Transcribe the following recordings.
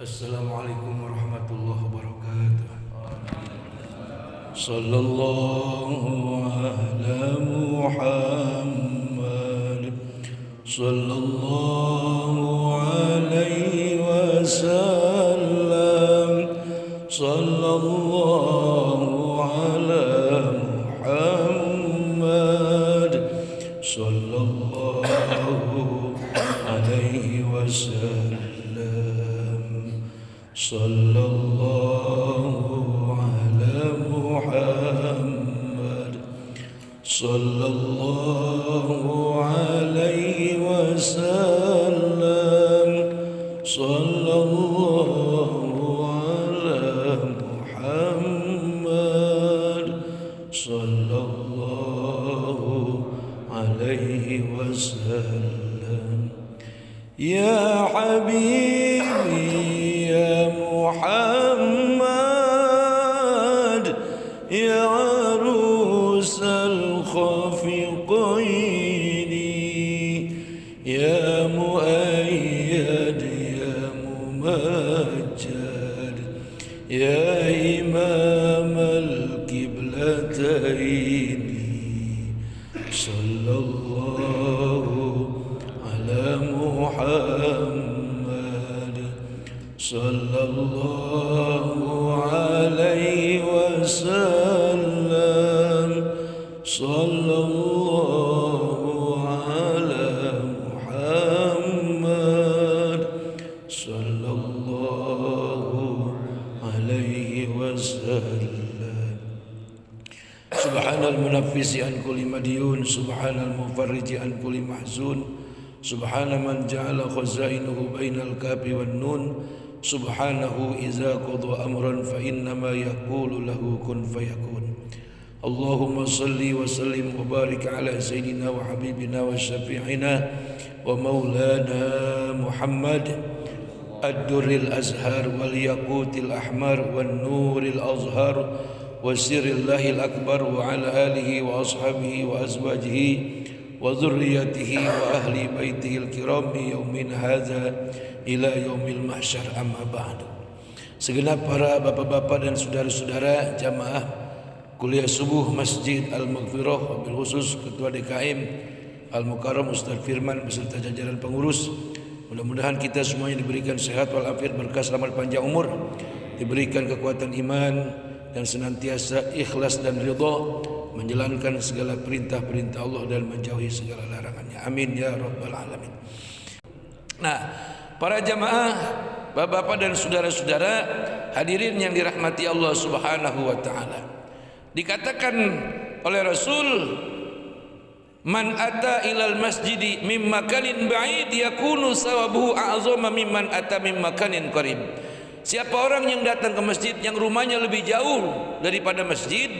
Assalamualaikum warahmatullahi wabarakatuh. Sallallahu ala Muhammad sallallahu alaihi wasallam. Sallallahu ala Muhammad sallallahu alaihi wasallam. Sallallahu ala Muhammad sallallahu alaihi wasallam. Sallallahu ala Muhammad sallallahu alaihi wasallam. Ya Habibi ya Muhammad ya arusal khafiqaini ya muayyad ya mumajjad ya imam al-qiblataini. Sallallahu ala Muhammad sallallahu alaihi wasallam. Sallallahu ala Muhammad sallallahu alaihi wasallam. Subhanal munaffisi an kulli madyun, subhanal mufarriji an kulli mahzun, subhana man ja'ala khazainuhu bainal kafi wan nun. Subhanahu iza qadha amran fa innama yaqulu lahu kun fayakun. Allahumma salli wa sallim wa barik ala sayyidina wa habibina wa syafi'ina wa maulana Muhammad ad-durril azhar wal yaqutil ahmar wan nuril azhar wa sirrillahil akbar wa ala alihi wa ashabihi wa azwajihi wa dhurriyyatihi wa ahli baitihil kiram yaumin hadza ila yaumil mahsyar, amma ba'du. Segenap para bapak-bapak dan saudara-saudara jamaah kuliah subuh Masjid Al-Maghfirah, wabil khusus Ketua DKM Al-Mukarram Ustaz Firman beserta jajaran pengurus, mudah-mudahan kita semuanya diberikan sehat walafiat, berkah, selamat panjang umur, diberikan kekuatan iman dan senantiasa ikhlas dan ridha menjalankan segala perintah-perintah Allah dan menjauhi segala larangannya. Amin ya rabbal alamin. Nah, para jamaah, bapak-bapak dan saudara-saudara hadirin yang dirahmati Allah Subhanahu wa taala. Dikatakan oleh Rasul, man ata ilal masjidi mim makanin ba'id yakunu sawabuhu a'zama mimman ata mim makanin qarib. Siapa orang yang datang ke masjid yang rumahnya lebih jauh daripada masjid,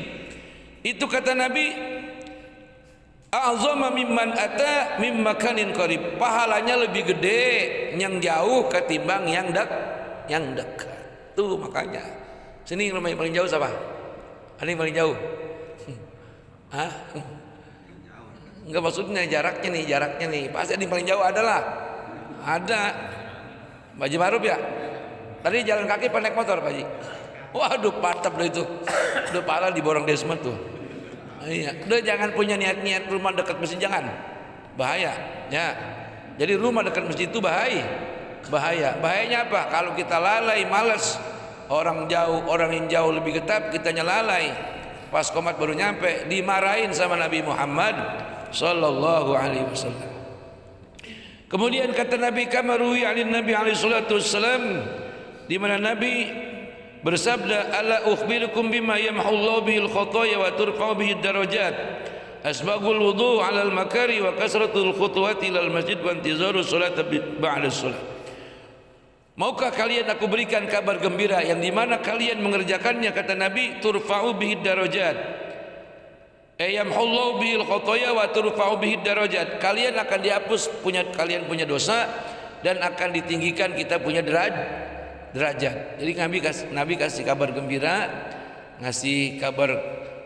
itu kata Nabi, a'zama mimman ata mim makanin qarib, pahalanya lebih gede yang jauh ketimbang yang dekat. Tuh makanya sini rumah yang paling jauh siapa? Ada yang paling jauh? Hah? Enggak, maksudnya jaraknya nih. Pasti ada yang paling jauh adalah ada. Pak Haji Maruf ya? Tadi jalan kaki apa naik motor Pak Haji? Waduh, patap dah itu. Udah parah diborong Desmond tuh. Iya, udah jangan punya niat-niat rumah dekat masjid, jangan. Bahaya, ya. Jadi rumah dekat masjid itu bahaya. Bahayanya apa? Kalau kita lalai, malas, orang yang jauh lebih ketat, kitanya lalai. Pas qomat baru nyampe, dimarahin sama Nabi Muhammad sallallahu alaihi wasallam. Kemudian kata Nabi, kama ruwi alin Nabi alaihi salatu wassalam, di mana Nabi bersabda, ala ukhbirukum bima yamhullahu bihil khotoya wa turfa'u bihid darajat, asbagul wudu' alal makari wa kasratul khutuwati ilal masjid wa intizaru salat ba'da salat. Maukah kalian aku berikan kabar gembira yang dimana kalian mengerjakannya, kata Nabi, turfa'u bihid darajat, yamhullahu bihil khotoya wa turfa'u bihid darajat, kalian akan dihapus kalian punya dosa dan akan ditinggikan kita punya derajat. Jadi Nabi kasih kabar gembira, ngasih kabar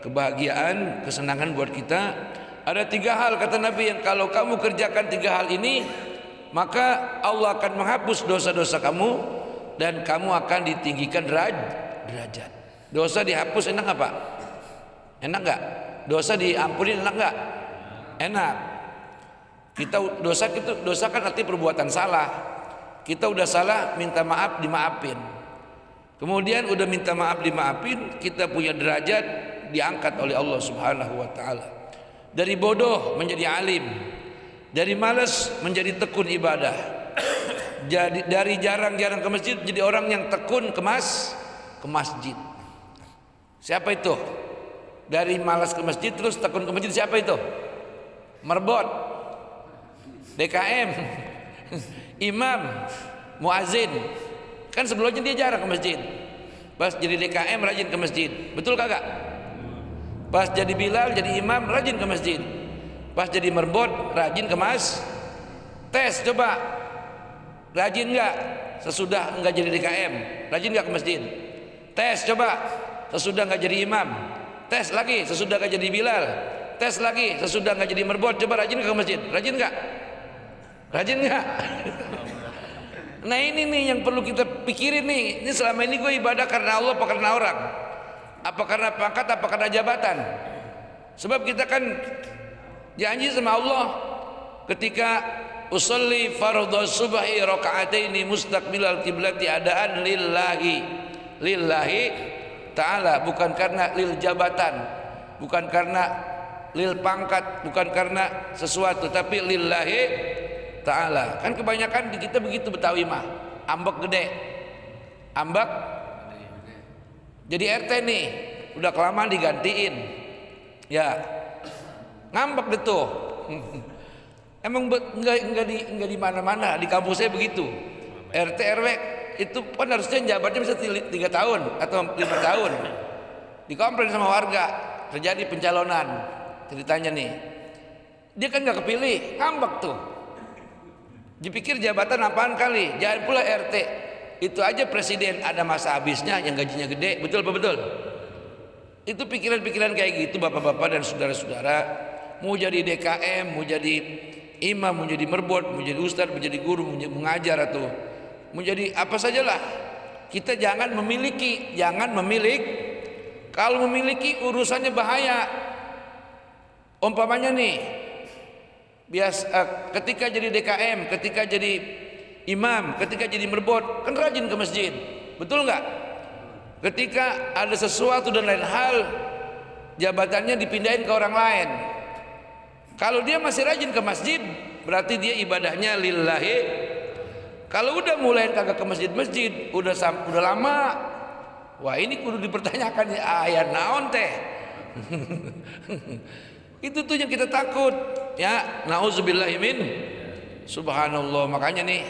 kebahagiaan, kesenangan buat kita. Ada 3 hal kata Nabi yang kalau kamu kerjakan 3 hal ini, maka Allah akan menghapus dosa-dosa kamu dan kamu akan ditinggikan derajat. Dosa dihapus enak apa? Enak nggak? Dosa diampuni enak nggak? Enak. Dosa kan arti perbuatan salah. Kita udah salah, minta maaf, dimaafin. Kemudian udah minta maaf, dimaafin, kita punya derajat diangkat oleh Allah Subhanahu wa taala. Dari bodoh menjadi alim, dari malas menjadi tekun ibadah. Jadi dari jarang-jarang ke masjid jadi orang yang tekun ke masjid. Siapa itu? Dari malas ke masjid terus tekun ke masjid, siapa itu? Merbot, DKM, imam, muazin. Kan sebelumnya dia jarang ke masjid. Pas jadi DKM rajin ke masjid. Betul kagak? Pas jadi Bilal, jadi imam rajin ke masjid. Pas jadi merbot rajin ke tes coba. Rajin nggak sesudah nggak jadi DKM? Rajin nggak ke masjid? Tes coba sesudah nggak jadi imam. Tes lagi sesudah nggak jadi Bilal. Tes lagi sesudah nggak jadi merbot. Coba rajin nggak ke masjid? Rajin nggak? Rajin nggak? Nah ini nih yang perlu kita pikirin nih. Ini selama ini gue ibadah karena Allah apa karena orang? Apa karena pangkat? Apa karena jabatan? Sebab kita kan janji sama Allah ketika usolli fardhu subhi raka'ataini mustaqbilal kiblati adaan lillahi ta'ala, bukan karena lil jabatan, bukan karena lil pangkat, bukan karena sesuatu, tapi lillahi ta'ala. Kan kebanyakan di kita begitu Betawi mah, ambek gede, ambek jadi RT nih udah kelamaan digantiin ya, ngambek deh tuh. Emang enggak di mana-mana, di kampus saya begitu. RT RW itu kan harusnya jabatnya bisa 3 tahun atau 5 tahun. Dikomplain sama warga, terjadi pencalonan. Ceritanya nih, dia kan nggak kepilih, ngambek tuh. Dipikir jabatan apaan kali, jangan pula RT. Itu aja presiden ada masa habisnya yang gajinya gede, betul apa betul? Itu pikiran-pikiran kayak gitu bapak-bapak dan saudara-saudara. Mau jadi DKM, mau jadi imam, mau jadi merbot, mau jadi ustadz, mau jadi guru, mau jadi mengajar atau mau jadi apa sajalah. Kita jangan memiliki. Kalau memiliki urusannya bahaya. Umpamanya nih, ketika jadi DKM, ketika jadi imam, ketika jadi merbot, kan rajin ke masjid, betul nggak? Ketika ada sesuatu dan lain hal, jabatannya dipindahin ke orang lain. Kalau dia masih rajin ke masjid, berarti dia ibadahnya lillahi. Kalau udah mulai kagak ke masjid, udah lama, wah ini kudu dipertanyakan ya, ayat naon teh. Itu tuh yang kita takut ya, nauzubillahi min. Subhanallah. Makanya nih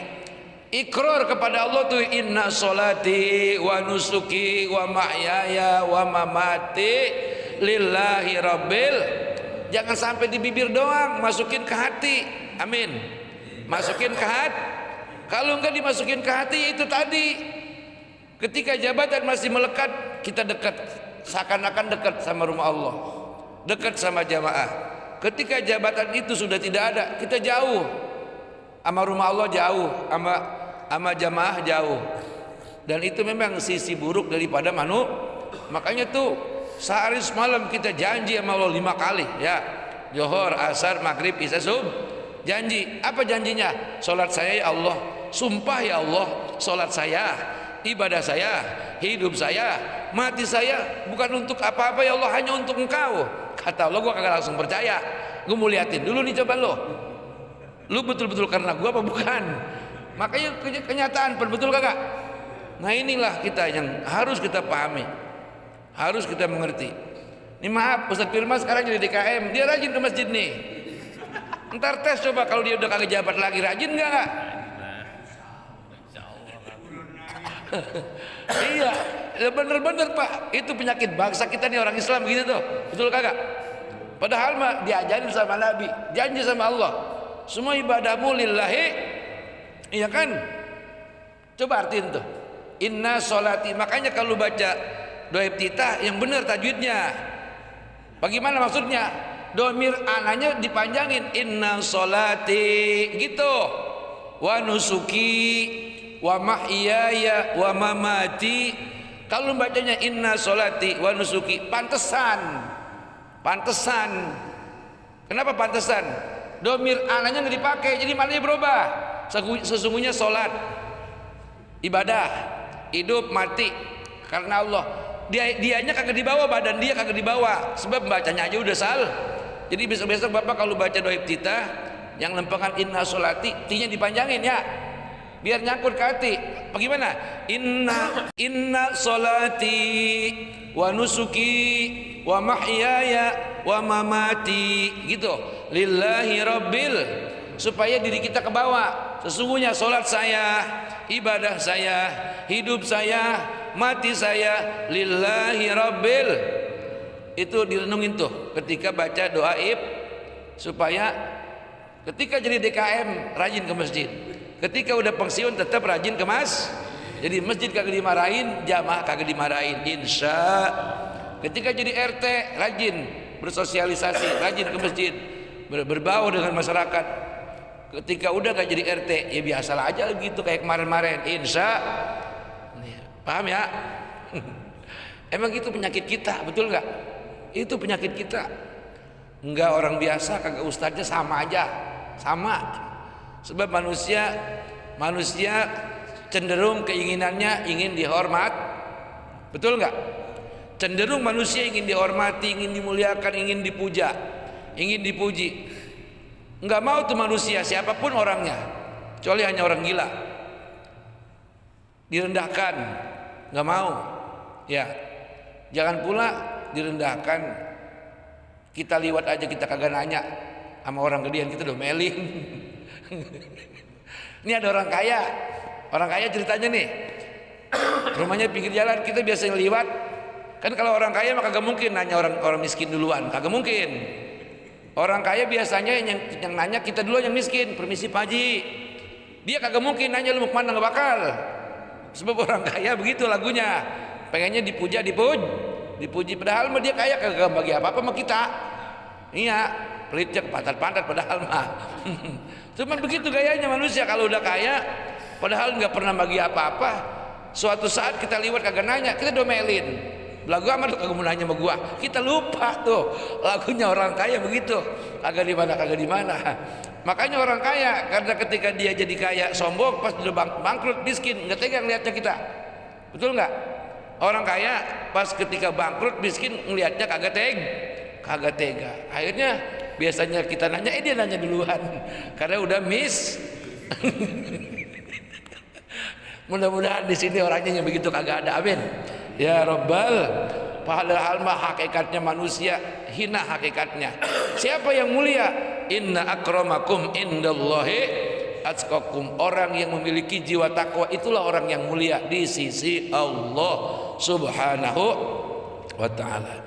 ikrar kepada Allah tuh, inna sholati wa nusuki wa mahyaya wa mamati lillahi rabbil. Jangan sampai di bibir doang, masukin ke hati. Amin. Masukin ke hati. Kalau enggak dimasukin ke hati, itu tadi ketika jabatan masih melekat, kita dekat, seakan-akan dekat sama rumah Allah, dekat sama jamaah. Ketika jabatan itu sudah tidak ada, kita jauh sama rumah Allah, jauh sama jamaah, jauh. Dan itu memang sisi buruk daripada makanya tuh sehari semalam kita janji sama Allah 5 kali ya, Johor, Asar, Maghrib, Isya, Subuh. Janji, apa janjinya? Salat saya ya Allah, sumpah ya Allah, salat saya, ibadah saya, hidup saya, mati saya bukan untuk apa-apa ya Allah, hanya untuk Engkau. Kata Allah, gua kagak langsung percaya. Gua mau liatin dulu nih, coba lu betul-betul karena gua apa bukan? Makanya kenyataan betul kagak? Nah inilah kita yang harus kita pahami, harus kita mengerti. Ini maaf, Ustadz Firman sekarang jadi DKM, dia rajin ke masjid nih. Ntar tes coba kalau dia udah kagak jabat lagi, rajin nggak? Iya, bener-bener Pak, itu penyakit bangsa kita nih orang Islam gitu tuh, betul kagak? Padahal mah diajarin sama Nabi, janji sama Allah, semua ibadahmu lillahi, iya kan? Coba artiin tuh, inna sholati. Makanya kalau baca doa iftitah yang benar tajwidnya, bagaimana maksudnya? Domir ananya dipanjangin, inna sholati gitu, wa nusuki wa mahyaya wa mamati. Kalau bacanya inna sholati wa nusuki, pantesan. Kenapa pantesan? Domir ananya nggak dipakai, jadi maknanya berubah. Sesungguhnya sholat, ibadah, hidup mati karena Allah. Dianya kagak dibawa, badan dia kagak dibawa, sebab bacanya aja udah salah. Jadi besok-besok Bapak kalau baca doa iftitah yang lempengan inna sholati, t-nya dipanjangin ya, biar nyangkut ke hati. Bagaimana? Inna sholati wa nusuki wa mahyaya wa mamati, gitu. Lillahi rabbil, supaya diri kita ke bawah. Sesungguhnya sholat saya, ibadah saya, hidup saya, mati saya, lillahi rabbil. Itu direnungin tuh ketika baca doa supaya ketika jadi DKM rajin ke masjid, ketika udah pensiun tetap rajin ke jadi masjid kagak dimarahin, jamaah kagak dimarahin, insya. Ketika jadi RT rajin bersosialisasi, rajin ke masjid, berbaur dengan masyarakat. Ketika udah gak jadi RT, ya biasalah aja gitu kayak kemarin-kemarin, insya. Paham ya? Emang itu penyakit kita, betul nggak? Itu penyakit kita. Enggak, orang biasa kagak ustadznya sama aja, sama. Sebab manusia cenderung keinginannya ingin dihormat, betul nggak? Cenderung manusia ingin dihormati, ingin dimuliakan, ingin dipuja, ingin dipuji. Enggak mau tuh manusia siapapun orangnya, kecuali hanya orang gila, direndahkan, nggak mau. Ya, jangan pula direndahkan. Kita liwat aja kita kagak nanya sama orang gedean, kita domelin. Ini ada orang kaya ceritanya nih, rumahnya pinggir jalan, kita biasa liwat. Kan kalau orang kaya maka kagak mungkin nanya orang miskin duluan, kagak mungkin. Orang kaya biasanya yang nanya kita dulu yang miskin, permisi Pak Haji. Dia kagak mungkin nanya lu mau kemana, nggak bakal. Sebab orang kaya begitu lagunya, pengennya dipuji, padahal mah dia kaya kagak bagi apa-apa sama kita. Iya, pelitnya kepantat-pantat padahal mah. Cuman begitu gayanya manusia kalau udah kaya, padahal nggak pernah bagi apa-apa. Suatu saat kita liwat kagak nanya, kita domelin. Lagu amat lu kagak mau nanya sama gua. Kita lupa tuh lagunya orang kaya begitu. Kagak di mana. Makanya orang kaya, karena ketika dia jadi kaya sombong, pas udah bangkrut miskin, nggak tega ngeliatnya kita. Betul nggak? Orang kaya pas ketika bangkrut miskin ngeliatnya kagak tega. Akhirnya biasanya kita nanya, dia nanya duluan karena udah Mudah-mudahan di sini orangnya yang begitu kagak ada, amin. Ya Rabbal, padahal mah hakikatnya manusia hina hakikatnya. Siapa yang mulia? Inna akramakum indallahi atqakum. Orang yang memiliki jiwa takwa itulah orang yang mulia di sisi Allah Subhanahu wa ta'ala.